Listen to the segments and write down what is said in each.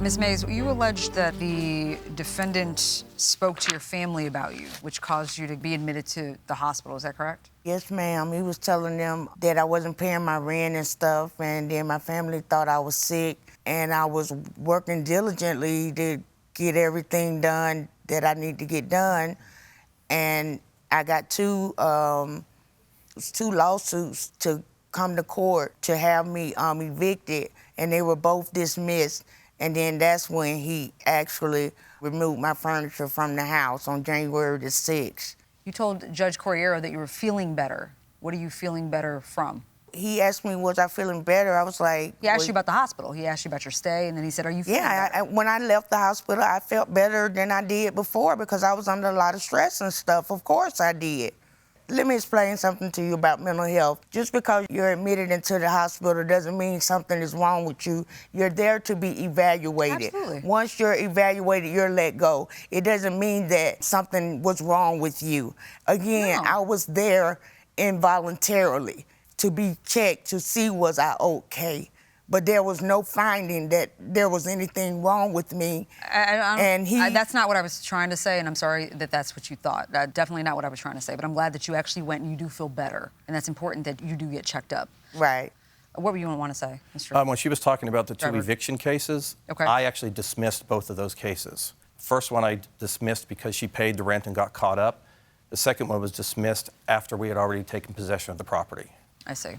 Ms. Mays, you alleged that the defendant spoke to your family about you, which caused you to be admitted to the hospital. Is that correct? Yes, ma'am. He was telling them that I wasn't paying my rent and stuff, and then my family thought I was sick, and I was working diligently to get everything done that I need to get done. And I got two lawsuits to come to court to have me evicted, and they were both dismissed. And then that's when he actually removed my furniture from the house on January the 6th. You told Judge Corriero that you were feeling better. What are you feeling better from? He asked me, was I feeling better? I was like... He asked you about the hospital. He asked you about your stay, and then he said, are you feeling better? When I left the hospital, I felt better than I did before because I was under a lot of stress and stuff. Of course I did. Let me explain something to you about mental health. Just because you're admitted into the hospital doesn't mean something is wrong with you. You're there to be evaluated. Absolutely. Once you're evaluated, you're let go. It doesn't mean that something was wrong with you. Again, No. I was there involuntarily to be checked to see was I okay. But there was no finding that there was anything wrong with me. That's not what I was trying to say, and I'm sorry that that's what you thought. Definitely not what I was trying to say, but I'm glad that you actually went and you do feel better, and that's important that you do get checked up. Right. What were you want to say, Mr. When she was talking about the two Driver. eviction cases, Okay. I actually dismissed both of those cases. First one I dismissed because she paid the rent and got caught up. The second one was dismissed after we had already taken possession of the property. I see.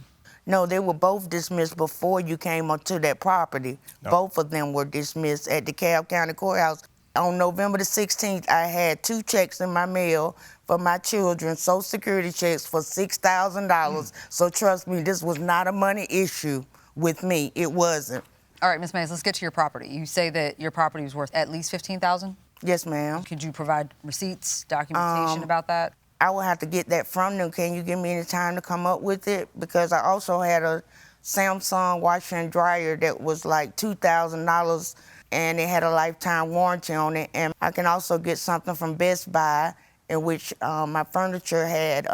No, they were both dismissed before you came onto that property. No. Both of them were dismissed at the DeKalb County Courthouse. On November the 16th, I had 2 checks in my mail for my children, Social Security checks for $6,000. So trust me, this was not a money issue with me. It wasn't. All right, Ms. Mays, let's get to your property. You say that your property was worth at least $15,000? Yes, ma'am. Could you provide receipts, documentation about that? I will have to get that from them. Can you give me any time to come up with it? Because I also had a Samsung washer and dryer that was like $2,000, and it had a lifetime warranty on it. And I can also get something from Best Buy in which my furniture had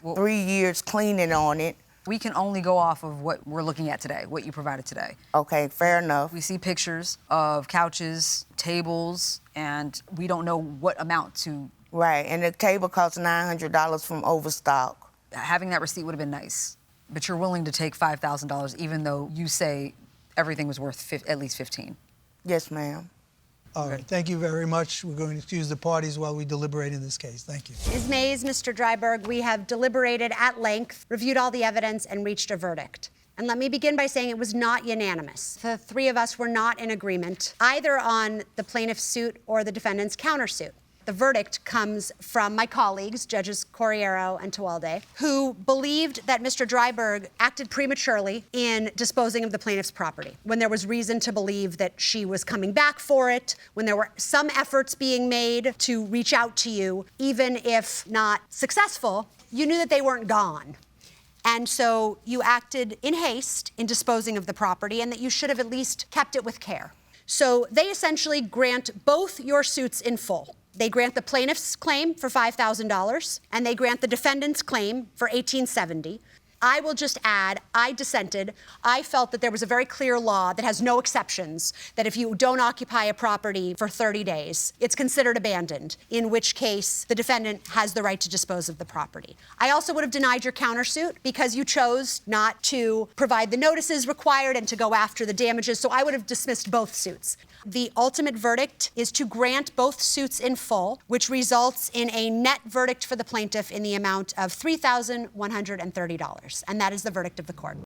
3 years cleaning on it. We can only go off of what we're looking at today, what you provided today. Okay, fair enough. We see pictures of couches, tables, and we don't know what amount to... Right, and the table cost $900 from Overstock. Having that receipt would have been nice, but you're willing to take $5,000 even though you say everything was worth at least $15,000. Yes, ma'am. All right, thank you very much. We're going to excuse the parties while we deliberate in this case. Thank you. Ms. Mays, Mr. Dryberg, we have deliberated at length, reviewed all the evidence, and reached a verdict. And let me begin by saying it was not unanimous. The 3 of us were not in agreement, either on the plaintiff's suit or the defendant's countersuit. The verdict comes from my colleagues, Judges Corriero and Tewalde, who believed that Mr. Dryberg acted prematurely in disposing of the plaintiff's property, when there was reason to believe that she was coming back for it, when there were some efforts being made to reach out to you, even if not successful, you knew that they weren't gone. And so you acted in haste in disposing of the property, and that you should have at least kept it with care. So they essentially grant both your suits in full. They grant the plaintiff's claim for $5,000, and they grant the defendant's claim for $1,870. I will just add, I dissented. I felt that there was a very clear law that has no exceptions, that if you don't occupy a property for 30 days, it's considered abandoned, in which case the defendant has the right to dispose of the property. I also would have denied your countersuit because you chose not to provide the notices required and to go after the damages, so I would have dismissed both suits. The ultimate verdict is to grant both suits in full, which results in a net verdict for the plaintiff in the amount of $3,130. And that is the verdict of the court.